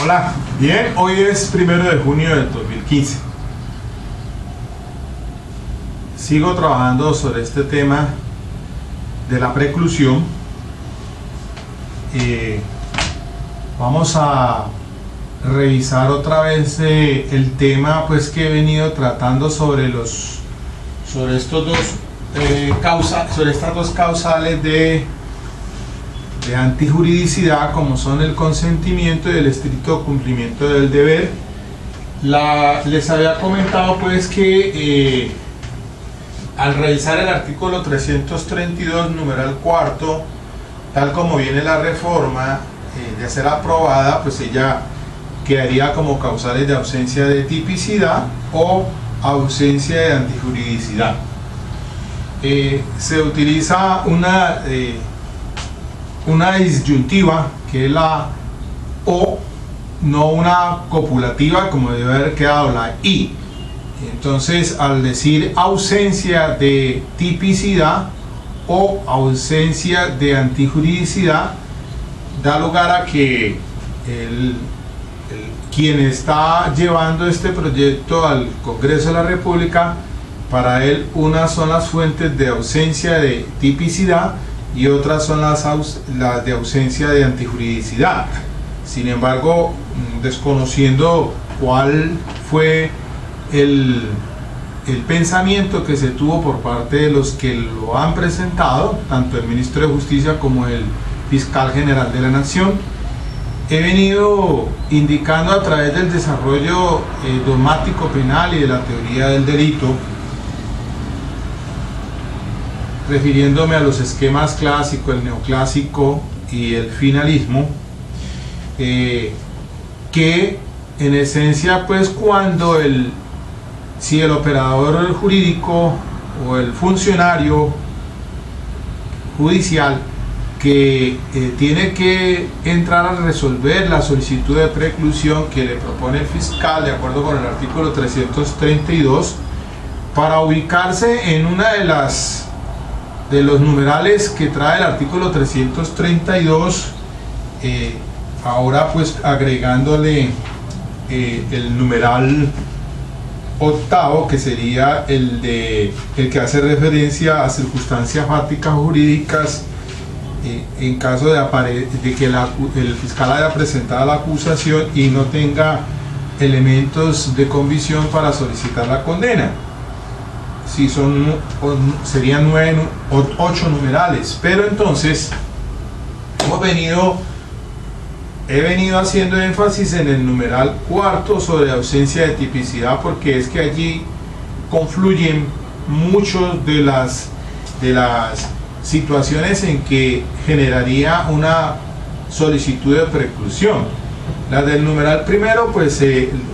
Hola, bien, hoy es 1 de junio del 2015. Sigo trabajando sobre este tema de la preclusión. Vamos a revisar otra vez el tema pues que he venido tratando sobre estas dos causales de antijuridicidad, como son el consentimiento y el estricto cumplimiento del deber. Les había comentado pues que al revisar el artículo 332 numeral cuarto, tal como viene la reforma de ser aprobada, pues ella quedaría como causales de ausencia de tipicidad o ausencia de antijuridicidad. Se utiliza una disyuntiva que es la O, no una copulativa como debe haber quedado la I. Entonces, al decir ausencia de tipicidad o ausencia de antijuridicidad, da lugar a que quien está llevando este proyecto al Congreso de la República, para él unas son las fuentes de ausencia de tipicidad y otras son las de ausencia de antijuridicidad. Sin embargo, desconociendo cuál fue el pensamiento que se tuvo por parte de los que lo han presentado, tanto el ministro de Justicia como el fiscal general de la Nación, he venido indicando a través del desarrollo dogmático penal y de la teoría del delito, refiriéndome a los esquemas clásico, el neoclásico y el finalismo, que en esencia pues si el operador jurídico o el funcionario judicial que tiene que entrar a resolver la solicitud de preclusión que le propone el fiscal de acuerdo con el artículo 332, para ubicarse en una de los numerales que trae el artículo 332, ahora pues agregándole el numeral octavo, que sería el que hace referencia a circunstancias fácticas jurídicas en caso de que el fiscal haya presentado la acusación y no tenga elementos de convicción para solicitar la condena. Sí, serían 8 numerales, pero entonces he venido haciendo énfasis en el numeral cuarto sobre ausencia de tipicidad, porque es que allí confluyen muchos de las situaciones en que generaría una solicitud de preclusión. La del numeral primero, pues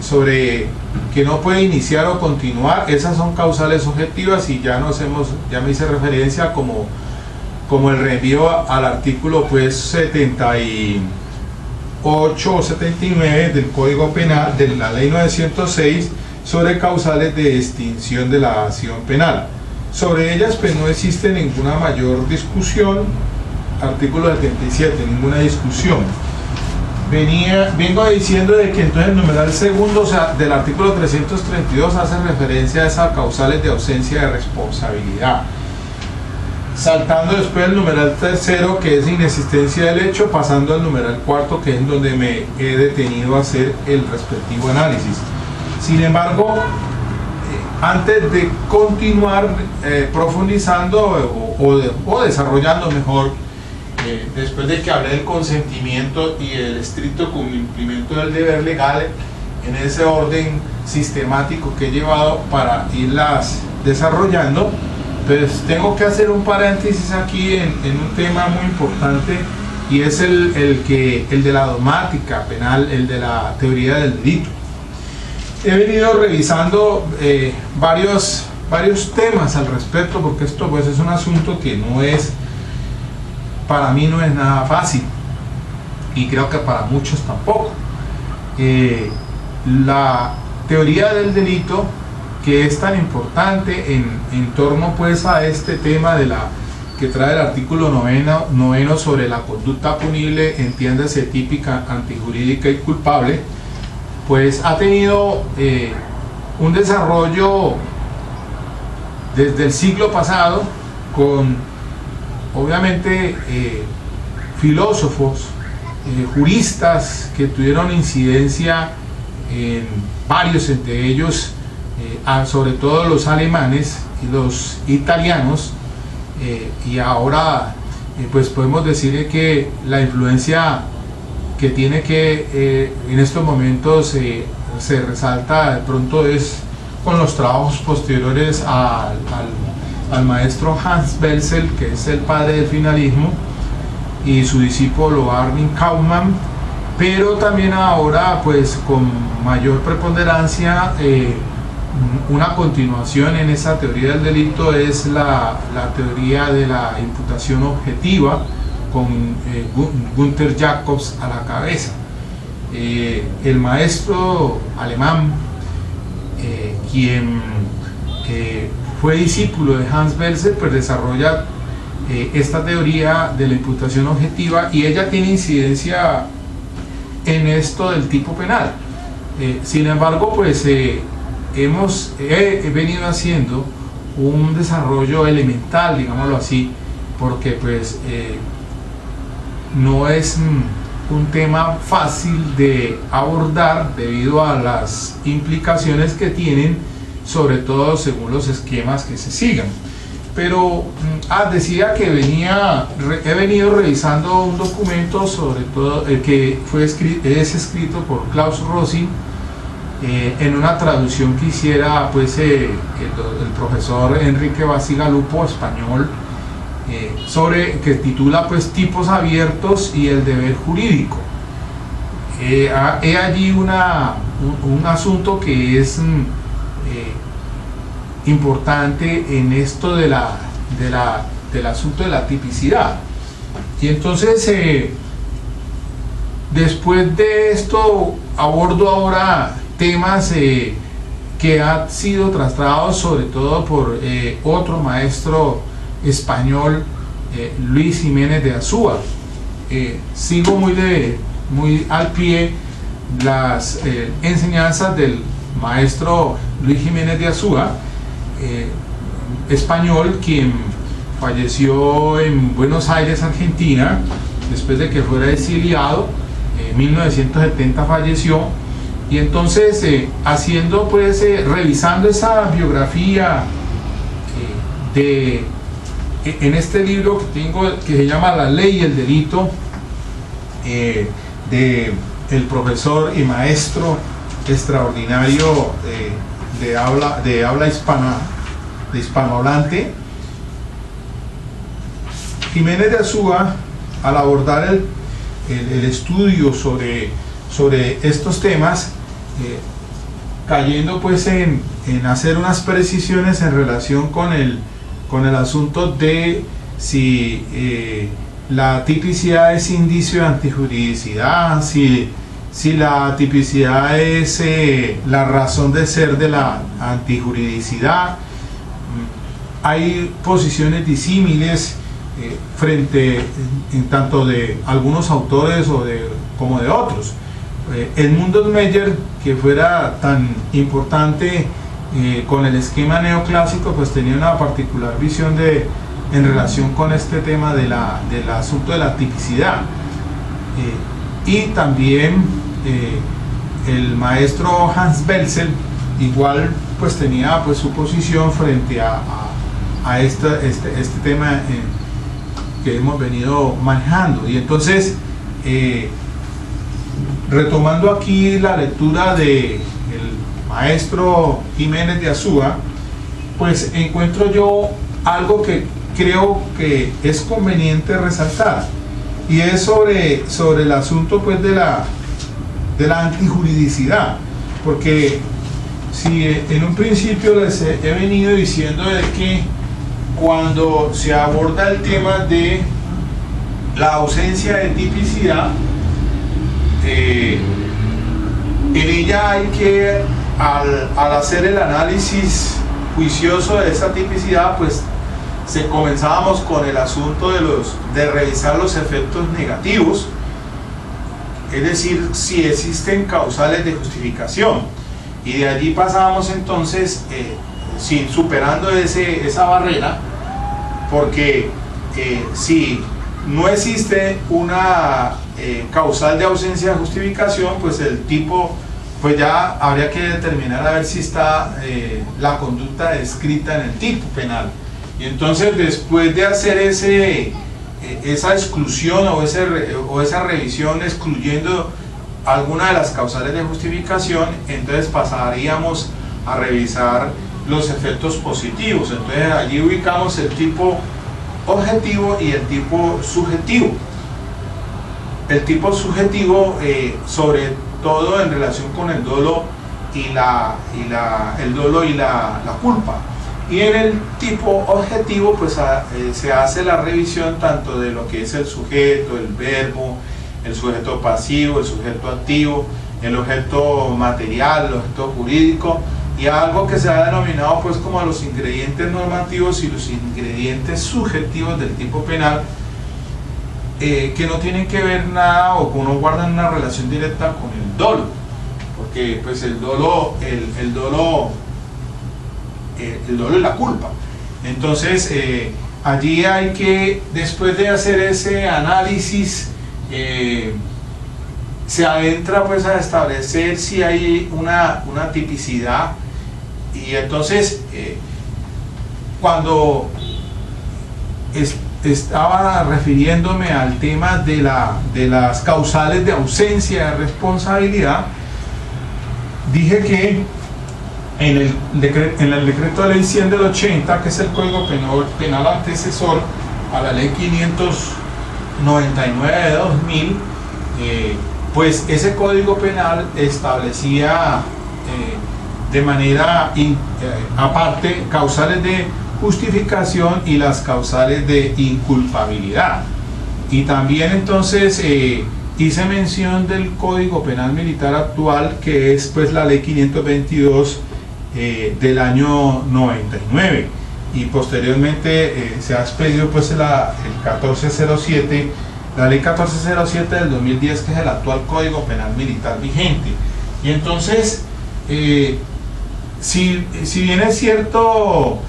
sobre que no puede iniciar o continuar, esas son causales objetivas y ya me hice referencia como el reenvío al artículo pues 78 o 79 del Código Penal de la Ley 906 sobre causales de extinción de la acción penal. Sobre ellas pues no existe ninguna mayor discusión. Artículo 77, ninguna discusión. Vengo diciendo de que entonces el numeral segundo, o sea, del artículo 332, hace referencia a esas causales de ausencia de responsabilidad. Saltando después el numeral tercero, que es inexistencia del hecho, pasando al numeral cuarto, que es en donde me he detenido a hacer el respectivo análisis. Sin embargo, antes de continuar profundizando o desarrollando mejor, después de que hablé del consentimiento y el estricto cumplimiento del deber legal, en ese orden sistemático que he llevado para irlas desarrollando, pues tengo que hacer un paréntesis aquí en un tema muy importante, y es el de la dogmática penal, el de la teoría del delito. He venido revisando varios temas al respecto, porque esto pues es un asunto que para mí no es nada fácil, y creo que para muchos tampoco. La teoría del delito, que es tan importante en torno pues a este tema de que trae el artículo noveno sobre la conducta punible, entiéndase típica, antijurídica y culpable, pues ha tenido un desarrollo desde el siglo pasado con obviamente filósofos, juristas que tuvieron incidencia en varios, entre ellos sobre todo los alemanes y los italianos, y ahora pues podemos decir que la influencia que tiene que en estos momentos se resalta de pronto es con los trabajos posteriores al maestro Hans Belzel, que es el padre del finalismo, y su discípulo Armin Kaumann, pero también ahora pues con mayor preponderancia una continuación en esa teoría del delito es la teoría de la imputación objetiva con Günther Jacobs a la cabeza. El maestro alemán, quien fue discípulo de Hans Belzel, pues desarrolla esta teoría de la imputación objetiva, y ella tiene incidencia en esto del tipo penal. Sin embargo, pues he venido haciendo un desarrollo elemental, digámoslo así, porque pues no es un tema fácil de abordar debido a las implicaciones que tienen, sobre todo según los esquemas que se sigan. Pero decía que he venido revisando un documento, sobre todo que es escrito por Klaus Rossin, en una traducción que hiciera pues el profesor Enrique Bacigalupo, español, que titula pues Tipos abiertos y el deber jurídico. He allí un asunto que es importante en esto del asunto de la tipicidad. Y entonces después de esto abordo ahora temas que han sido trasladados sobre todo por otro maestro español, Luis Jiménez de Azúa. Sigo muy al pie las enseñanzas del maestro Luis Jiménez de Azúa, español, quien falleció en Buenos Aires, Argentina, después de que fuera exiliado. En 1970 falleció, y entonces haciendo pues revisando esa biografía en este libro que tengo, que se llama La Ley y el Delito, de el profesor y maestro extraordinario de habla hispana, de hispanohablante, Jiménez de Azúa, al abordar el estudio sobre estos temas, cayendo pues en hacer unas precisiones en relación con el asunto de si la tipicidad es indicio de antijuridicidad, si la tipicidad es la razón de ser de la antijuridicidad. Hay posiciones disímiles frente en tanto de algunos autores como de otros. Edmund Meyer, que fuera tan importante con el esquema neoclásico, pues tenía una particular visión en relación con este tema del asunto de la tipicidad. Y también el maestro Hans Belzel igual pues tenía pues su posición frente a este tema que hemos venido manejando. Y entonces retomando aquí la lectura del maestro Jiménez de Azúa, pues encuentro yo algo que creo que es conveniente resaltar, y es sobre el asunto pues de la antijuridicidad, porque si en un principio les he venido diciendo de que cuando se aborda el tema de la ausencia de tipicidad, en ella hay que, al hacer el análisis juicioso de esa tipicidad, pues comenzábamos con el asunto de revisar los efectos negativos, es decir, si existen causales de justificación, y de allí pasábamos entonces superando esa barrera, porque si no existe una causal de ausencia de justificación, pues el tipo, pues ya habría que determinar a ver si está la conducta descrita en el tipo penal. Y entonces, después de hacer esa exclusión o esa revisión excluyendo alguna de las causales de justificación, entonces pasaríamos a revisar los efectos positivos. Entonces allí ubicamos el tipo objetivo y el tipo subjetivo. El tipo subjetivo, sobre todo en relación con el dolo y la culpa. Y en el tipo objetivo, pues se hace la revisión tanto de lo que es el sujeto, el verbo, el sujeto pasivo, el sujeto activo, el objeto material, el objeto jurídico, y algo que se ha denominado pues como los ingredientes normativos y los ingredientes subjetivos del tipo penal, que no tienen que ver nada o que no guardan una relación directa con el dolo, porque pues el dolo es la culpa. Entonces allí hay que, después de hacer ese análisis, se adentra pues a establecer si hay una tipicidad, y entonces cuando estaba refiriéndome al tema de las causales de ausencia de responsabilidad, dije que en el decreto de ley 100 del 80, que es el Código Penal antecesor a la ley 599 de 2000, pues ese Código Penal establecía de manera aparte causales de justificación y las causales de inculpabilidad. Y también entonces hice mención del Código Penal Militar actual, que es pues la ley 522 del año 99, y posteriormente se ha expedido pues el 1407, la ley 1407 del 2010, que es el actual Código Penal Militar vigente. Y entonces si bien es cierto,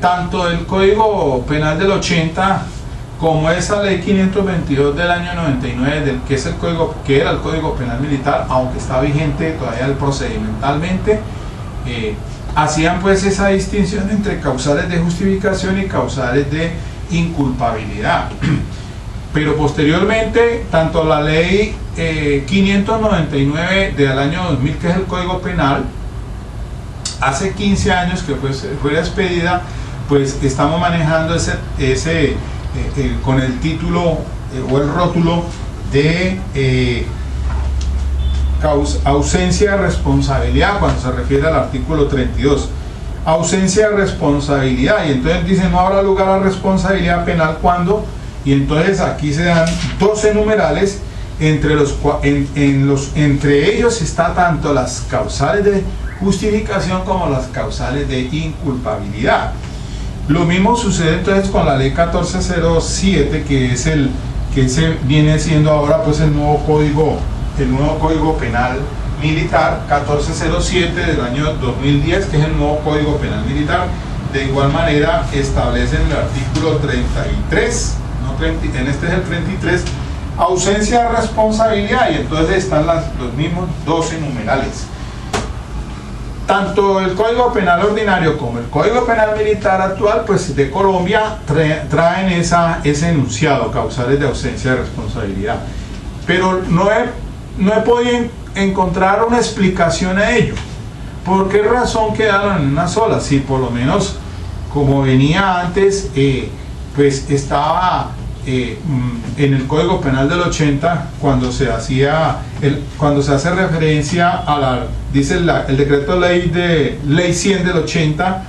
tanto el Código Penal del 80 como esa ley 522 del año 99, que era el Código Penal Militar, aunque está vigente todavía procedimentalmente, hacían pues esa distinción entre causales de justificación y causales de inculpabilidad. Pero posteriormente, tanto la ley 599 del año 2000, que es el Código Penal, hace 15 años que fue expedida, pues estamos manejando con el título o el rótulo de ausencia de responsabilidad, cuando se refiere al artículo 32. Ausencia de responsabilidad, y entonces dice: no habrá lugar a responsabilidad penal cuando, y entonces aquí se dan 12 numerales, entre ellos está tanto las causales de justificación como las causales de inculpabilidad. Lo mismo sucede entonces con la ley 1407, que se viene siendo ahora pues el nuevo código penal militar, 1407 del año 2010, que es el nuevo código penal militar. De igual manera establece en el artículo 33, en este es el 33, ausencia de responsabilidad, y entonces están los mismos 12 numerales. Tanto el Código Penal ordinario como el Código Penal Militar actual, pues de Colombia, traen ese enunciado, causales de ausencia de responsabilidad. Pero no he podido encontrar una explicación a ello. ¿Por qué razón quedaron en una sola? Si por lo menos, como venía antes, pues estaba en el Código Penal del 80, cuando se hace referencia dice el decreto de ley 100 del 80,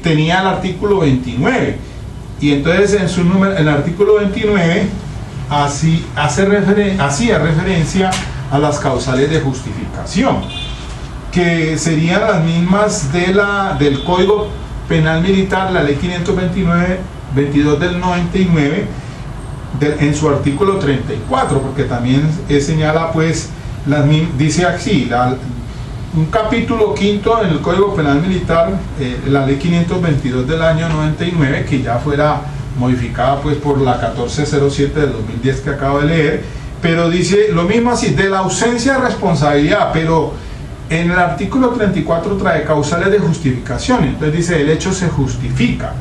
tenía el artículo 29, y entonces en el artículo 29 hacía referencia a las causales de justificación, que serían las mismas del Código Penal Militar, la ley 529-22 del 99, en su artículo 34, porque también señala, pues, dice así, un capítulo quinto en el Código Penal Militar, la ley 522 del año 99, que ya fuera modificada pues por la 1407 del 2010 que acabo de leer, pero dice lo mismo así, de la ausencia de responsabilidad, pero en el artículo 34 trae causales de justificación, entonces dice el hecho se justifica,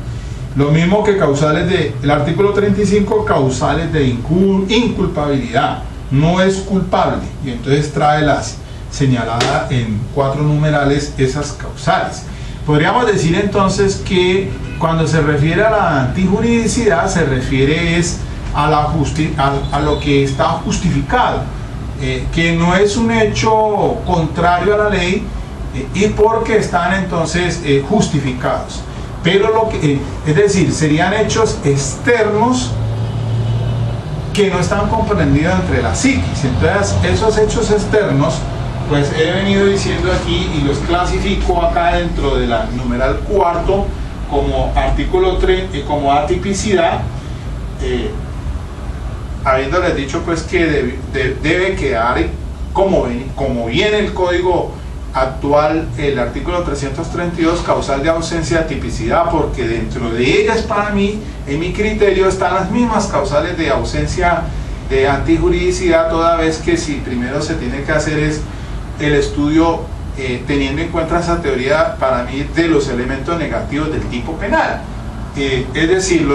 lo mismo que causales el artículo 35, causales de inculpabilidad, no es culpable, y entonces trae las señaladas en 4 numerales esas causales. Podríamos decir entonces que cuando se refiere a la antijuridicidad se refiere a lo que está justificado, que no es un hecho contrario a la ley y porque están entonces justificados, pero es decir, serían hechos externos que no están comprendidos entre la psiquis. Entonces esos hechos externos, pues he venido diciendo aquí y los clasifico acá dentro de la numeral cuarto como artículo 3, como atipicidad, habiéndoles dicho pues que debe quedar como viene el código actual, el artículo 332, causal de ausencia de tipicidad, porque dentro de ellas, para mí, en mi criterio, están las mismas causales de ausencia de antijuridicidad, toda vez que si primero se tiene que hacer es el estudio teniendo en cuenta esa teoría, para mí, de los elementos negativos del tipo penal, es decir,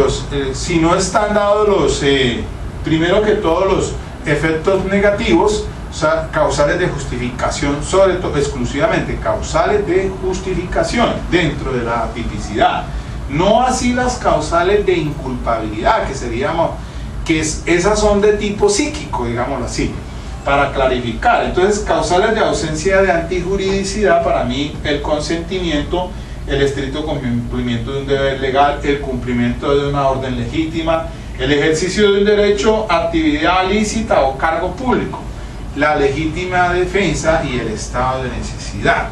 si no están dados primero que todos los efectos negativos, o sea, causales de justificación, sobre todo, exclusivamente causales de justificación dentro de la tipicidad, no así las causales de inculpabilidad, esas son de tipo psíquico, digámoslo así, para clarificar. Entonces, causales de ausencia de antijuridicidad, para mí, el consentimiento, el estricto cumplimiento de un deber legal, el cumplimiento de una orden legítima, el ejercicio de un derecho, actividad lícita o cargo público, la legítima defensa y el estado de necesidad.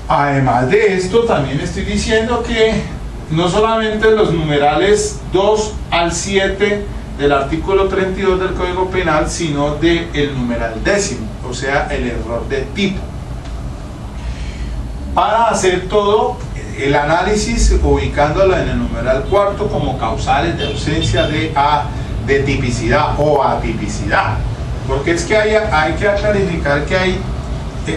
Además de esto, también estoy diciendo que no solamente los numerales 2 al 7 del artículo 32 del Código Penal, sino del numeral 10, o sea, el error de tipo. Para hacer todo el análisis, ubicándolo en el numeral cuarto como causales de ausencia de tipicidad o atipicidad. Porque es que hay que clarificar que hay,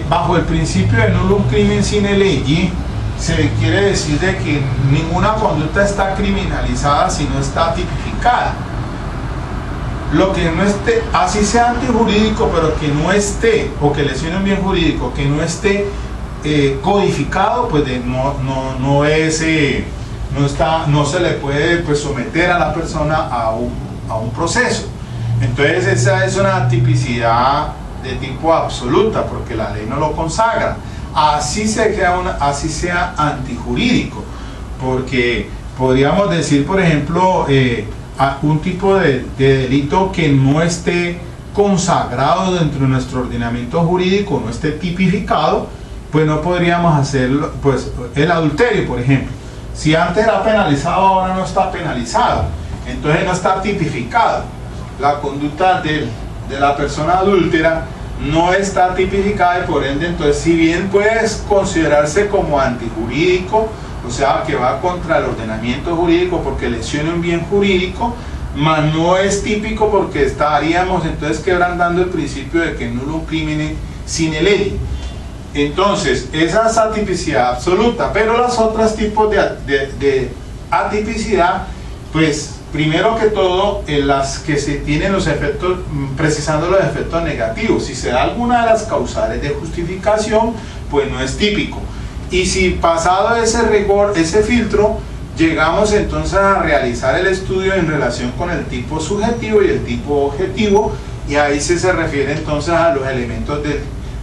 bajo el principio de nullum crimen sine lege, se quiere decir de que ninguna conducta está criminalizada si no está tipificada. Lo que no esté, así sea antijurídico, pero que no esté, o que lesione un bien jurídico, que no esté codificado, pues no se le puede pues someter a la persona a un proceso. Entonces esa es una tipicidad de tipo absoluta, porque la ley no lo consagra, así sea antijurídico, porque podríamos decir, por ejemplo, un tipo de delito que no esté consagrado dentro de nuestro ordenamiento jurídico, no esté tipificado, pues no podríamos hacerlo. Pues el adulterio, por ejemplo, si antes era penalizado, ahora no está penalizado, entonces no está tipificado. La conducta de la persona adúltera no está tipificada y por ende, entonces, si bien puede considerarse como antijurídico, o sea, que va contra el ordenamiento jurídico porque lesiona un bien jurídico, mas no es típico porque estaríamos entonces quebrantando el principio de que nullum crimen sine lege. Entonces, esa es atipicidad absoluta, pero los otros tipos de atipicidad, pues, primero que todo, en las que se tienen los efectos, precisando los efectos negativos, si se da alguna de las causales de justificación, pues no es típico. Y si pasado ese rigor, ese filtro, llegamos entonces a realizar el estudio en relación con el tipo subjetivo y el tipo objetivo, y ahí se refiere entonces a los elementos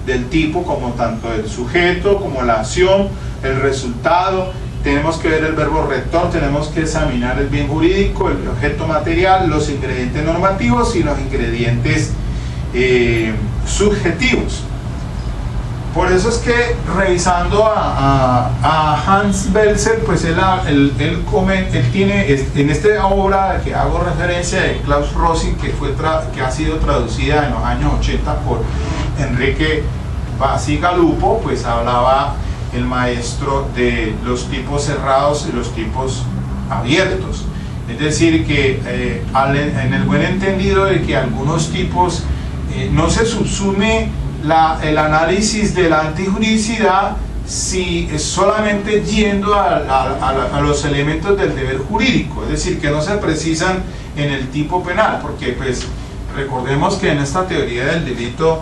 del tipo, como tanto el sujeto, como la acción, el resultado. Tenemos que ver el verbo rector, tenemos que examinar el bien jurídico, el objeto material, los ingredientes normativos y los ingredientes subjetivos. por eso es que revisando a Hans Belzer, pues él tiene en esta obra que hago referencia de Klaus Rosing, que ha sido traducida en los años 80 por Enrique Basigalupo, pues hablaba el maestro de los tipos cerrados y los tipos abiertos. Es decir, que en el buen entendido de que algunos tipos no se subsume el análisis de la antijuridicidad si es solamente yendo a los elementos del deber jurídico, es decir, que no se precisan en el tipo penal, porque pues recordemos que en esta teoría del delito,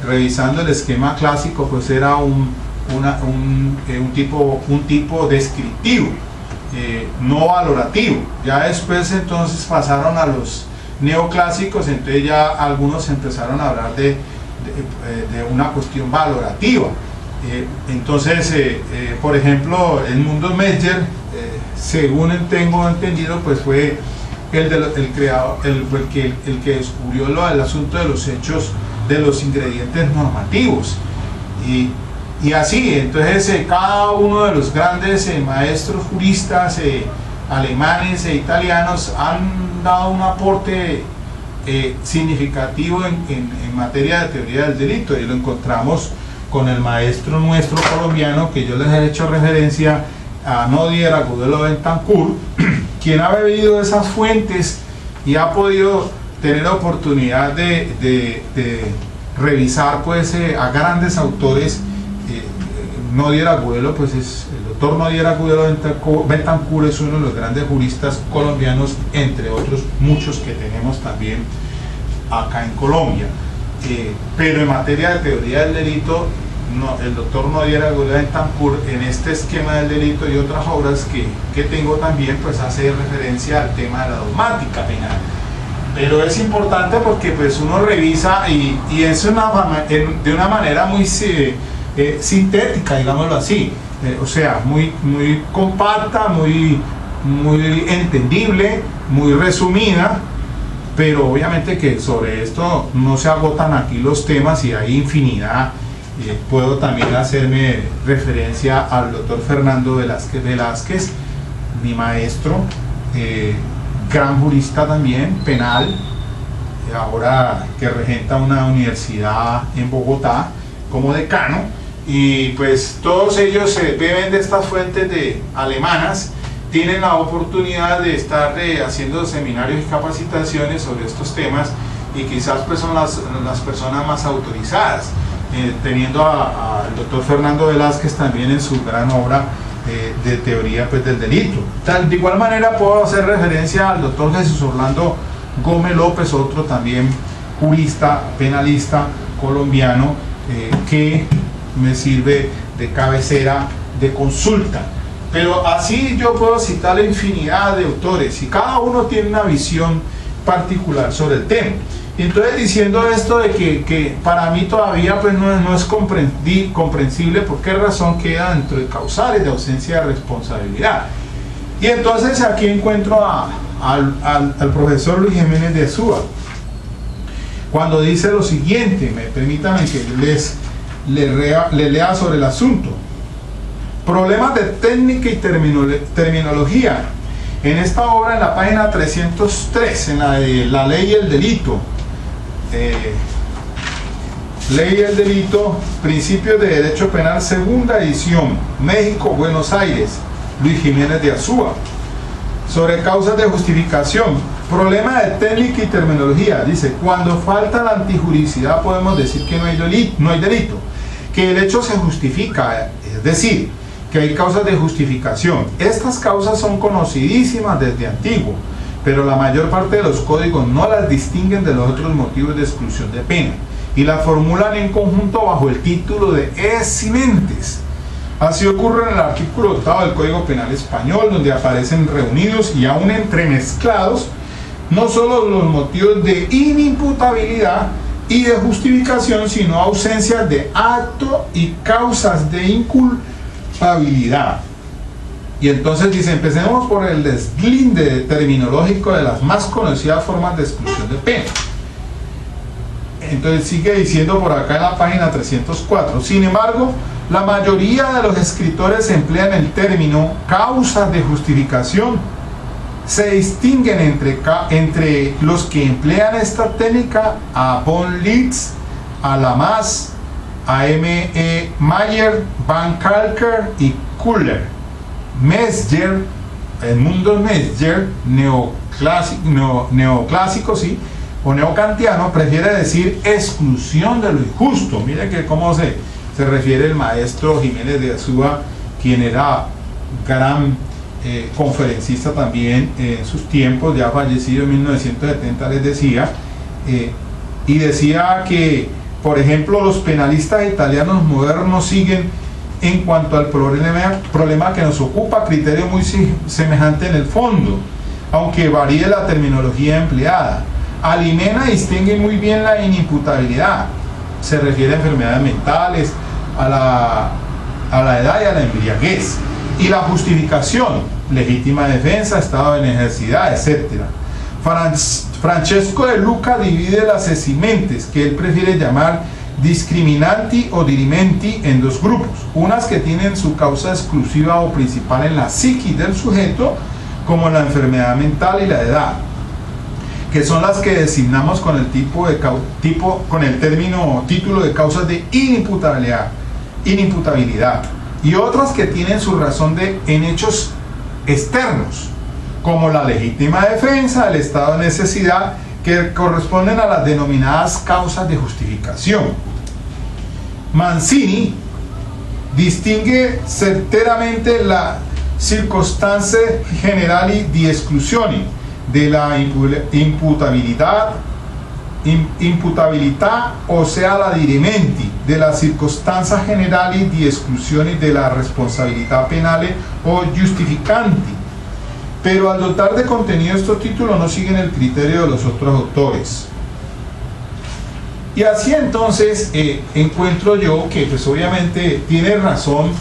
revisando el esquema clásico, pues era un tipo descriptivo, no valorativo. Ya después entonces pasaron a los neoclásicos, entonces ya algunos empezaron a hablar de una cuestión valorativa. Entonces, por ejemplo, Edmund Mesger, según tengo entendido, pues fue el que descubrió el asunto de los hechos, de los ingredientes normativos. Y así, entonces cada uno de los grandes maestros juristas alemanes e italianos han dado un aporte significativo en materia de teoría del delito, y lo encontramos con el maestro nuestro colombiano, que yo les he hecho referencia a Nodier Agudelo Bentancur, quien ha bebido de esas fuentes y ha podido tener oportunidad de revisar pues a grandes autores. Nodier Agudelo, pues el doctor Nodier Agudelo Bentancur es uno de los grandes juristas colombianos, entre otros muchos que tenemos también acá en Colombia. Pero en materia de teoría del delito, el doctor Nodier Agudelo Bentancur, en este esquema del delito y otras obras que tengo también, pues hace referencia al tema de la dogmática penal. Pero es importante porque pues uno revisa y es de una manera muy sintética, digámoslo así, o sea, muy compacta, muy entendible, muy resumida, pero obviamente que sobre esto no se agotan aquí los temas y hay infinidad. Puedo también hacerme referencia al doctor Fernando Velázquez, mi maestro, gran jurista también, penal, ahora que regenta una universidad en Bogotá como decano. Y pues todos ellos beben de estas fuentes alemanas, tienen la oportunidad de estar haciendo seminarios y capacitaciones sobre estos temas, y quizás pues son las personas más autorizadas, teniendo al doctor Fernando Velázquez también en su gran obra de teoría pues del delito. De igual manera puedo hacer referencia al doctor Jesús Orlando Gómez López, otro también jurista, penalista colombiano, que me sirve de cabecera, de consulta. Pero así yo puedo citar la infinidad de autores y cada uno tiene una visión particular sobre el tema. Y entonces, diciendo esto de que para mí todavía pues no es comprensible por qué razón queda dentro de causales de ausencia de responsabilidad. Y entonces aquí encuentro al profesor Luis Jiménez de Azúa, cuando dice lo siguiente. Permítanme que le lea sobre el asunto. Problemas de técnica y terminología. En esta obra, en la página 303, en la de la ley y el delito, ley y el delito, principios de derecho penal, segunda edición, México, Buenos Aires, Luis Jiménez de Azúa. Sobre causas de justificación, problema de técnica y terminología. Dice: cuando falta la antijuridicidad podemos decir que no hay delito, que el hecho se justifica, es decir, que hay causas de justificación. Estas causas son conocidísimas desde antiguo, pero la mayor parte de los códigos no las distinguen de los otros motivos de exclusión de pena y las formulan en conjunto bajo el título de eximentes. Así ocurre en el artículo 8 del Código Penal Español, donde aparecen reunidos y aún entremezclados no solo los motivos de inimputabilidad y de justificación, sino ausencias de acto y causas de inculpabilidad. Y entonces dice: empecemos por el deslinde terminológico de las más conocidas formas de exclusión de pena. Entonces sigue diciendo por acá en la página 304. Sin embargo, la mayoría de los escritores emplean el término causas de justificación. Se distinguen entre los que emplean esta técnica a von Litz, a Lamas, a M.E. Mayer, Van Kalker y Kuller. Mesger, Edmundo Mesger, neoclásico, sí, o neocantiano, prefiere decir exclusión de lo injusto. Miren que cómo se refiere el maestro Jiménez de Azúa, quien era gran conferencista también en sus tiempos, ya fallecido en 1970, les decía, y decía que, por ejemplo, los penalistas italianos modernos siguen, en cuanto al problema que nos ocupa, criterio muy semejante en el fondo, aunque varíe la terminología empleada. Alimena distingue muy bien la inimputabilidad, se refiere a enfermedades mentales, a la edad y a la embriaguez, y la justificación, legítima defensa, estado de necesidad, etc. Francesco de Luca divide las esimentes, que él prefiere llamar discriminanti o dirimenti, en dos grupos: unas que tienen su causa exclusiva o principal en la psiquis del sujeto, como la enfermedad mental y la edad, que son las que designamos con el título de causas de inimputabilidad, y otras que tienen su razón en hechos externos, como la legítima defensa, el estado de necesidad, que corresponden a las denominadas causas de justificación. Mancini distingue certeramente la circunstancia generali di exclusione de la imputabilità, o sea, la dirimenti, de la circostanza generali di esclusione de la responsabilità penale o giustificanti. Pero al dotar de contenido estos títulos no siguen el criterio de los otros autores. Y así entonces encuentro yo que pues obviamente tiene razón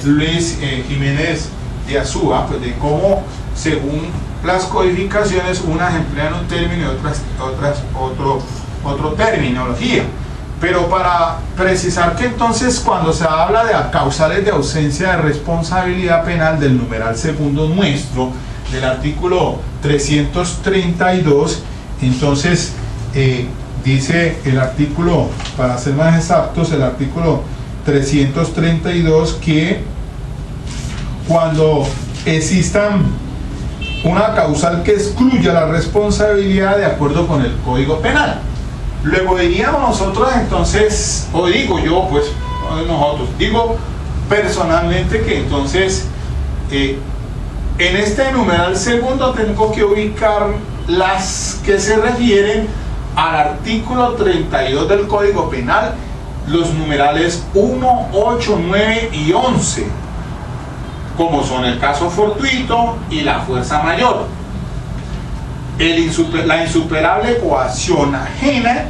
Luis Jiménez de Azúa, pues de cómo según las codificaciones unas emplean un término y otras otro terminología. Pero para precisar que entonces cuando se habla de causales de ausencia de responsabilidad penal del numeral segundo nuestro, del artículo 332, entonces dice el artículo, para ser más exactos, el artículo 332, que cuando existan una causal que excluya la responsabilidad de acuerdo con el Código Penal. Luego diríamos nosotros entonces, o digo yo, pues, no nosotros, digo personalmente que entonces en este numeral segundo tengo que ubicar las que se refieren al artículo 32 del Código Penal, los numerales 1, 8, 9 y 11, como son el caso fortuito y la fuerza mayor, la insuperable coacción ajena,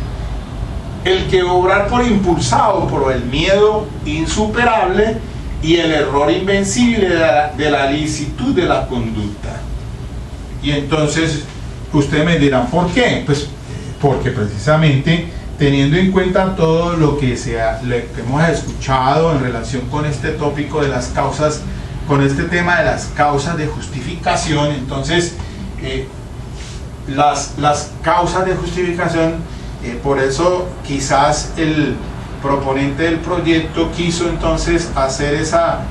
el que obrar por impulsado por el miedo insuperable y el error invencible de la licitud de la conducta. Y entonces ustedes me dirán, ¿por qué? Pues porque precisamente teniendo en cuenta todo lo que hemos escuchado en relación con este tópico de las causas, con este tema de las causas de justificación, entonces las causas de justificación, por eso quizás el proponente del proyecto quiso entonces hacer esa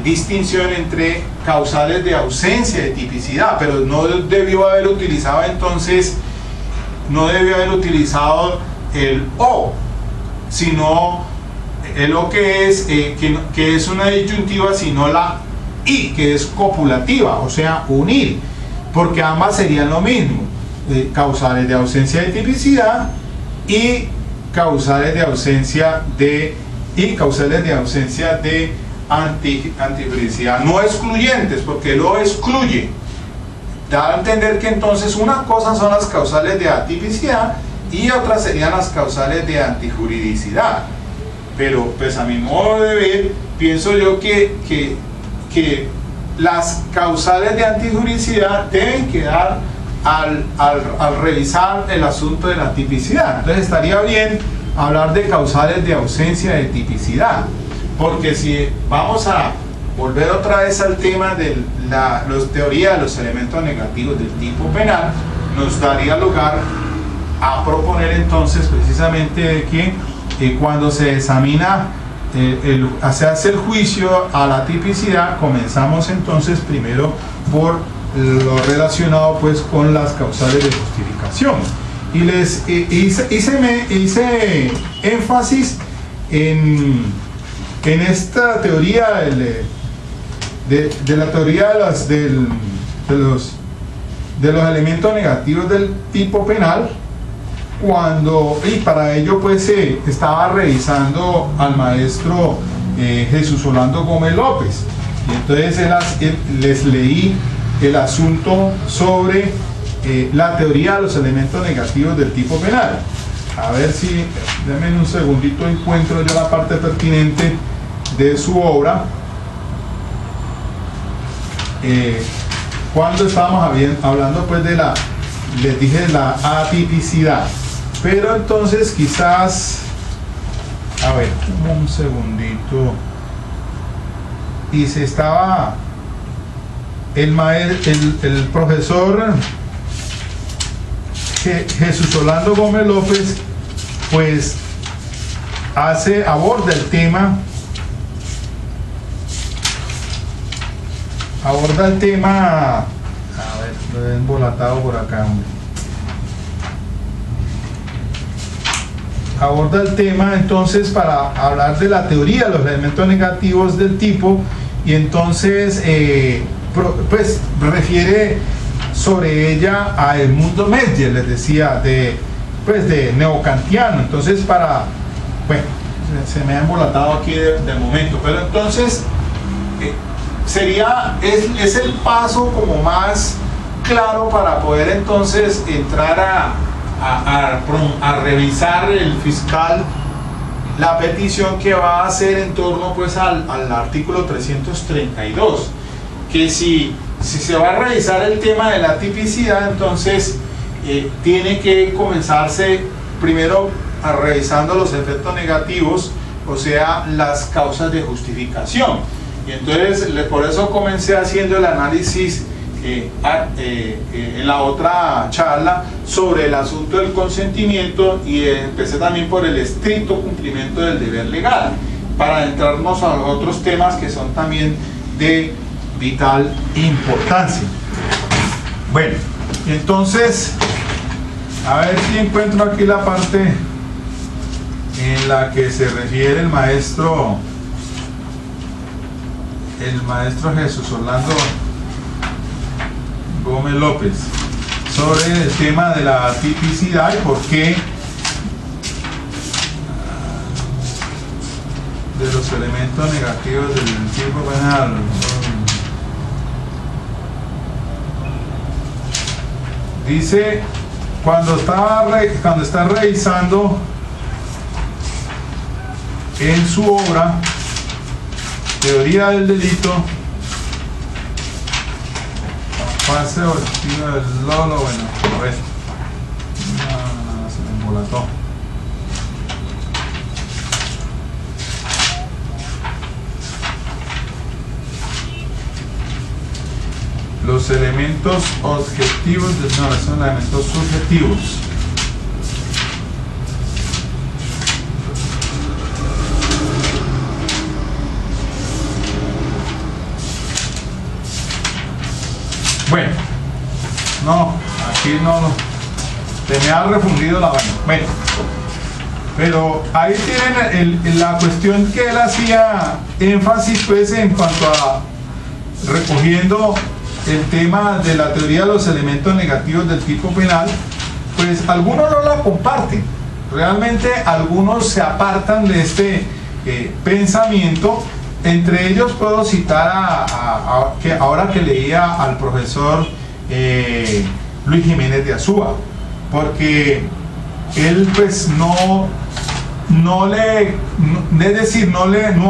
distinción entre causales de ausencia de tipicidad, pero no debió haber utilizado entonces, no debió haber utilizado el o, sino el o que es una disyuntiva, sino la y, que es copulativa, o sea, unir, porque ambas serían lo mismo, causales de ausencia de tipicidad y causales de ausencia de antijuridicidad, no excluyentes, porque lo excluye. Da a entender que entonces una cosa son las causales de atipicidad y otras serían las causales de antijuridicidad. Pero pues a mi modo de ver, pienso yo que las causales de antijuridicidad deben quedar al revisar el asunto de la tipicidad. Entonces estaría bien hablar de causales de ausencia de tipicidad, porque si vamos a volver otra vez al tema de la teoría de los elementos negativos del tipo penal, nos daría lugar a proponer entonces precisamente que cuando se examina, se hace el juicio a la tipicidad, comenzamos entonces primero por lo relacionado pues con las causales de justificación, y les hice énfasis en esta teoría de la teoría de los elementos negativos del tipo penal, y para ello pues estaba revisando al maestro Jesús Orlando Gómez López, y entonces les leí el asunto sobre la teoría de los elementos negativos del tipo penal. A ver si, denme un segundito, encuentro yo la parte pertinente de su obra. Cuando estábamos hablando pues les dije de la atipicidad, pero entonces quizás, a ver, un segundito, y se estaba el profesor Jesús Orlando Gómez López pues aborda el tema, a ver, lo he embolatado por acá, hombre. Aborda el tema entonces para hablar de la teoría de los elementos negativos del tipo, y entonces pues refiere sobre ella a Edmundo Mesger, les decía, de neocantiano. Entonces bueno, se me ha embolatado aquí de momento, pero entonces es el paso como más claro para poder entonces entrar a revisar el fiscal la petición que va a hacer en torno pues al artículo 332, que si se va a revisar el tema de la tipicidad, entonces tiene que comenzarse primero revisando los efectos negativos, o sea, las causas de justificación. Y entonces por eso comencé haciendo el análisis en la otra charla sobre el asunto del consentimiento, y empecé también por el estricto cumplimiento del deber legal, para adentrarnos a otros temas que son también de vital importancia. Bueno, entonces a ver si encuentro aquí la parte en la que se refiere el maestro Jesús Orlando Gómez López sobre el tema de la tipicidad y por qué de los elementos negativos del tipo penal. Dice, cuando está revisando en su obra Teoría del Delito, fase o estilo del Lolo, bueno, a ver, se me embolató. Los elementos objetivos, no, son elementos subjetivos. Bueno, no, aquí no, se me ha refundido la vaina. Bueno, pero ahí tienen la cuestión que él hacía énfasis pues en cuanto a recogiendo el tema de la teoría de los elementos negativos del tipo penal. Pues algunos no la comparten, realmente algunos se apartan de este pensamiento. Entre ellos puedo citar que ahora que leía al profesor Luis Jiménez de Azúa, porque él pues no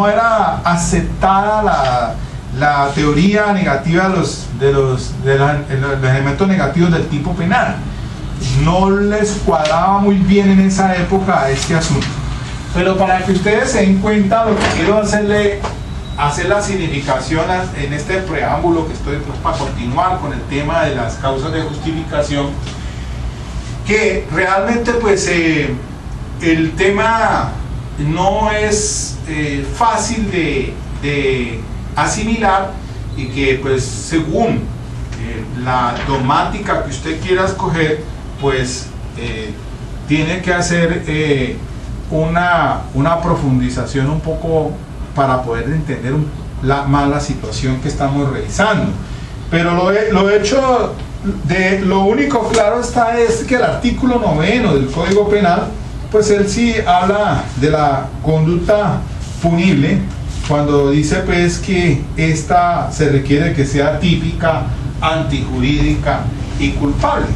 era aceptada la teoría negativa de los elementos negativos del tipo penal. No les cuadraba muy bien en esa época este asunto. Pero para que ustedes se den cuenta, lo que quiero hacer la significación en este preámbulo que estoy para continuar con el tema de las causas de justificación, que realmente pues el tema no es fácil de asimilar, y que pues según la dogmática que usted quiera escoger, pues tiene que hacer una profundización un poco para poder entender más la situación que estamos revisando. Pero lo único claro está es que el artículo 9 del Código Penal, pues él sí habla de la conducta punible, cuando dice pues que esta se requiere que sea típica, antijurídica y culpable.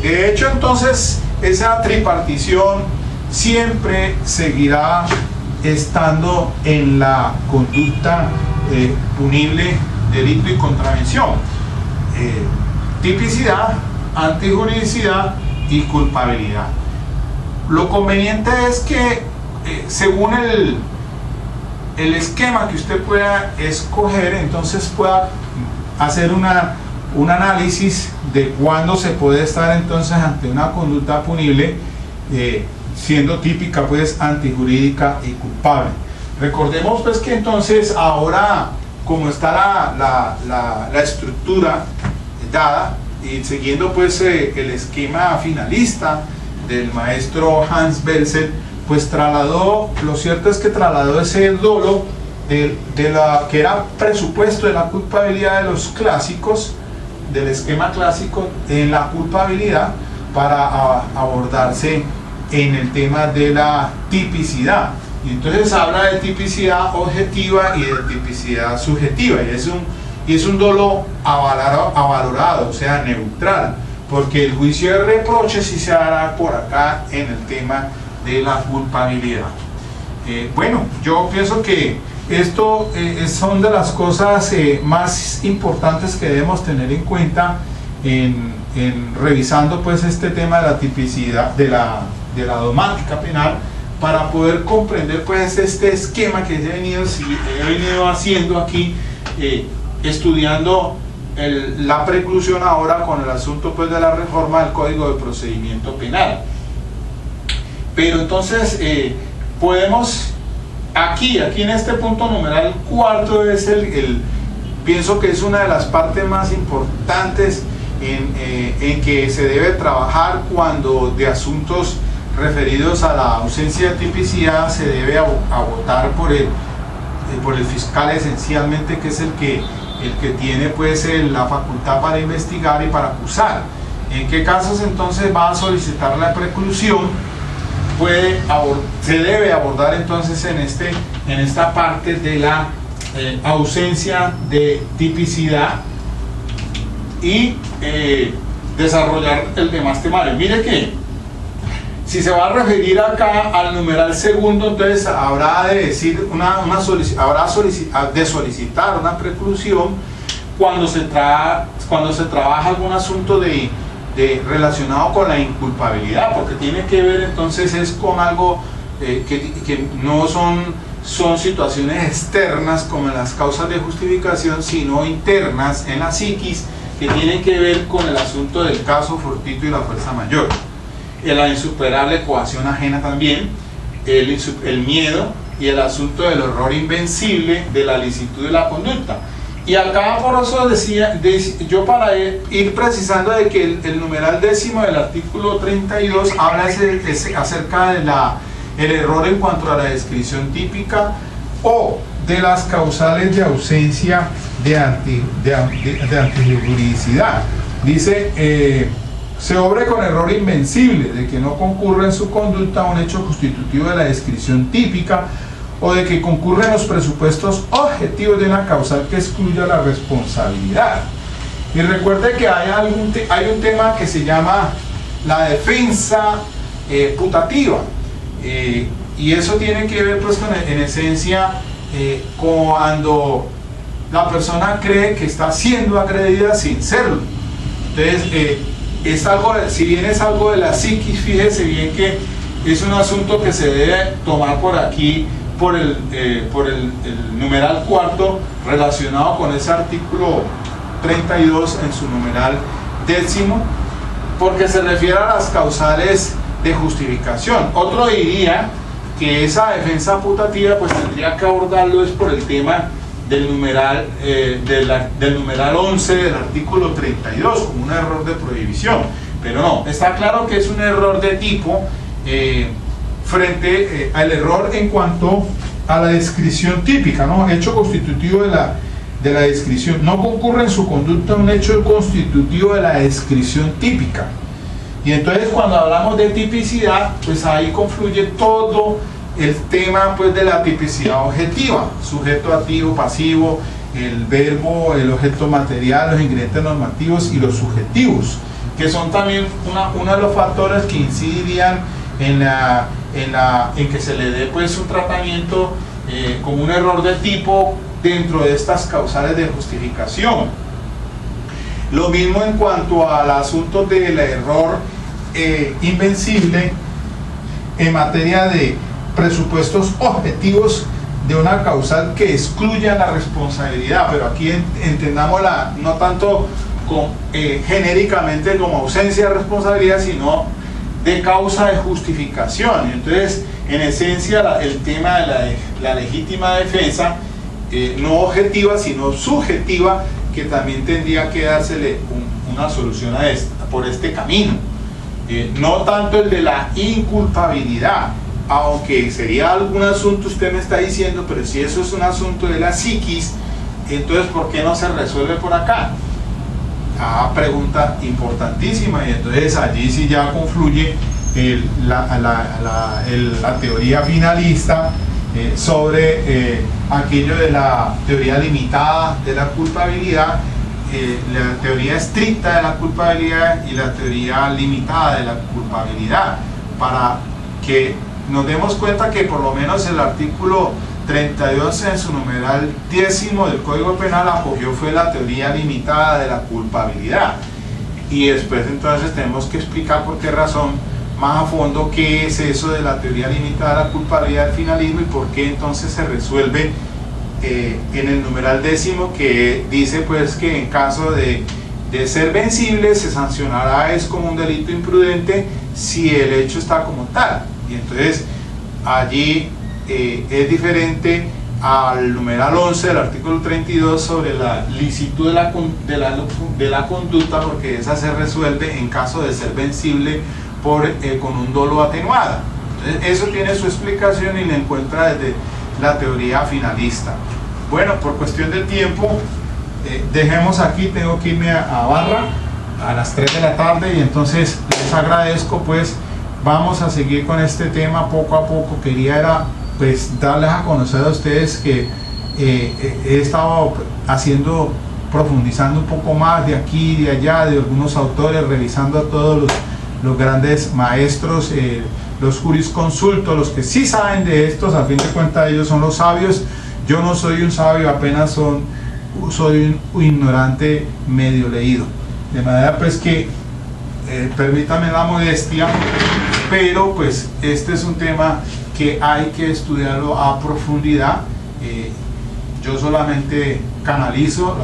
De hecho, entonces, esa tripartición siempre seguirá estando en la conducta punible, delito y contravención. Tipicidad, antijuridicidad y culpabilidad. Lo conveniente es que según el esquema que usted pueda escoger, entonces pueda hacer un análisis de cuándo se puede estar entonces ante una conducta punible, siendo típica pues antijurídica y culpable. Recordemos pues que entonces ahora, como está la estructura dada y siguiendo pues el esquema finalista del maestro Hans Belzel, pues lo cierto es que trasladó ese dolo que era presupuesto de la culpabilidad de los clásicos, del esquema clásico, en la culpabilidad, para abordarse en el tema de la tipicidad. Y entonces habla de tipicidad objetiva y de tipicidad subjetiva, y es un dolo avalorado, o sea, neutral, porque el juicio de reproche sí se hará por acá en el tema de la culpabilidad. Bueno, yo pienso que esto son de las cosas más importantes que debemos tener en cuenta en revisando pues este tema de la tipicidad, de la dogmática penal, para poder comprender pues este esquema que he venido haciendo aquí, estudiando la preclusión ahora con el asunto pues de la reforma del Código de Procedimiento Penal. Pero entonces podemos aquí en este punto numeral cuarto es pienso que es una de las partes más importantes en que se debe trabajar cuando de asuntos referidos a la ausencia de tipicidad se debe abotar por el fiscal esencialmente, que es el que tiene pues la facultad para investigar y para acusar. ¿En qué casos entonces va a solicitar la preclusión? Se debe abordar entonces en esta parte de la ausencia de tipicidad y desarrollar el demás temario. Mire que si se va a referir acá al numeral segundo, entonces habrá de decir de solicitar una preclusión cuando se trabaja algún asunto relacionado con la inculpabilidad, porque tiene que ver entonces es con algo que no son situaciones externas como en las causas de justificación, sino internas en la psiquis, que tienen que ver con el asunto del caso fortuito y la fuerza mayor, la insuperable coacción ajena también, el miedo y el asunto del horror invencible de la licitud de la conducta. Y acá por eso decía, yo para ir precisando de que el numeral 10 del artículo 32 habla acerca del error en cuanto a la descripción típica o de las causales de ausencia de antijuridicidad. Dice, se obre con error invencible de que no concurre en su conducta un hecho constitutivo de la descripción típica, o de que concurren los presupuestos objetivos de una causal que excluya la responsabilidad. Y recuerde que hay un tema que se llama la defensa putativa, y eso tiene que ver pues con, en esencia, cuando la persona cree que está siendo agredida sin serlo. Entonces, es algo, si bien es algo de la psiquis, fíjese bien que es un asunto que se debe tomar por aquí, por el numeral cuarto, relacionado con ese artículo 32 en su numeral décimo, porque se refiere a las causales de justificación. Otro diría que esa defensa putativa pues tendría que abordarlo es por el tema del numeral, del numeral 11 del artículo 32, como un error de prohibición. Pero no, está claro que es un error de tipo frente al error en cuanto a la descripción típica, ¿no? Hecho constitutivo de la descripción. No concurre en su conducta un hecho constitutivo de la descripción típica. Y entonces cuando hablamos de tipicidad, pues ahí confluye todo el tema pues de la tipicidad objetiva, sujeto activo, pasivo, el verbo, el objeto material, los ingredientes normativos y los subjetivos, que son también uno de los factores que incidirían en que se le dé pues un tratamiento como un error de tipo dentro de estas causales de justificación. Lo mismo en cuanto al asunto del error invencible en materia de presupuestos objetivos de una causal que excluya la responsabilidad, pero aquí entendámosla no tanto genéricamente como ausencia de responsabilidad, sino de causa de justificación. Entonces, en esencia, el tema de la legítima defensa, no objetiva, sino subjetiva, que también tendría que dársele una solución por este camino. No tanto el de la inculpabilidad, aunque sería algún asunto, usted me está diciendo, pero si eso es un asunto de la psiquis, entonces ¿por qué no se resuelve por acá? Pregunta importantísima, y entonces allí sí ya confluye la teoría finalista sobre aquello de la teoría limitada de la culpabilidad, la teoría estricta de la culpabilidad y la teoría limitada de la culpabilidad, para que nos demos cuenta que por lo menos el artículo 32 en su numeral décimo del Código Penal acogió fue la teoría limitada de la culpabilidad, y después entonces tenemos que explicar por qué razón más a fondo qué es eso de la teoría limitada de la culpabilidad del finalismo y por qué entonces se resuelve en el numeral décimo, que dice pues que en caso de ser vencible se sancionará es como un delito imprudente si el hecho está como tal, y entonces allí es diferente al numeral 11 del artículo 32 sobre la licitud de la conducta, porque esa se resuelve en caso de ser vencible con un dolo atenuado. Entonces, eso tiene su explicación y la encuentra desde la teoría finalista. Bueno, por cuestión de tiempo, dejemos aquí, tengo que irme a Barra a las 3 de la tarde, y entonces les agradezco, pues vamos a seguir con este tema poco a poco. Quería pues darles a conocer a ustedes que he estado profundizando un poco más de aquí y de allá, de algunos autores, revisando a todos los grandes maestros, los jurisconsultos, los que sí saben de estos. A fin de cuentas ellos son los sabios. Yo no soy un sabio, apenas soy un ignorante medio leído, de manera pues que permítame la modestia, pero pues este es un tema que hay que estudiarlo a profundidad. Yo solamente canalizo,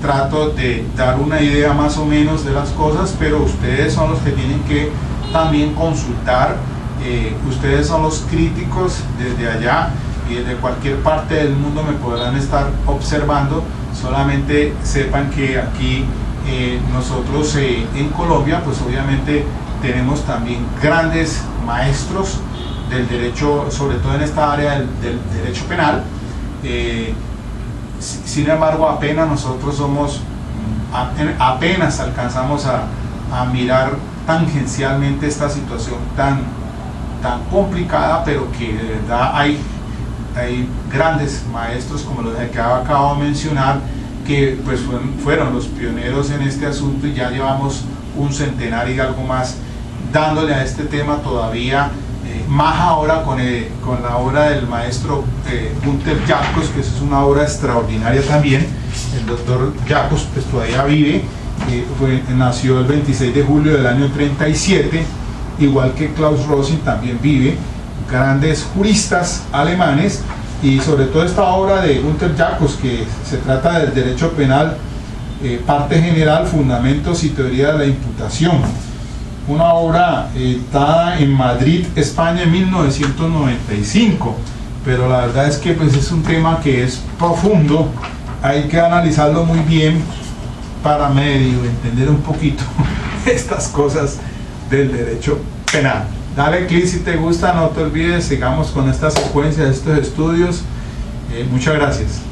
trato de dar una idea más o menos de las cosas, pero ustedes son los que tienen que también consultar. Ustedes son los críticos desde allá, y desde cualquier parte del mundo me podrán estar observando. Solamente sepan que aquí nosotros en Colombia pues obviamente tenemos también grandes maestros del derecho, sobre todo en esta área del derecho penal. Sin embargo, apenas nosotros apenas alcanzamos a mirar tangencialmente esta situación tan complicada, pero que de verdad hay grandes maestros como los que acabo de mencionar, que pues fueron los pioneros en este asunto, y ya llevamos un centenario y algo más dándole a este tema todavía más ahora con la obra del maestro Günther Jacobs, que es una obra extraordinaria también. El doctor Jacobs pues todavía vive, nació el 26 de julio del año 37, igual que Klaus Rosin también vive, grandes juristas alemanes, y sobre todo esta obra de Günther Jacobs, que se trata del derecho penal, parte general, fundamentos y teoría de la imputación. Una obra dada en Madrid, España, en 1995, pero la verdad es que pues, es un tema que es profundo, hay que analizarlo muy bien para medio entender un poquito estas cosas del derecho penal. Dale clic si te gusta, no te olvides, sigamos con esta secuencia de estos estudios. Muchas gracias.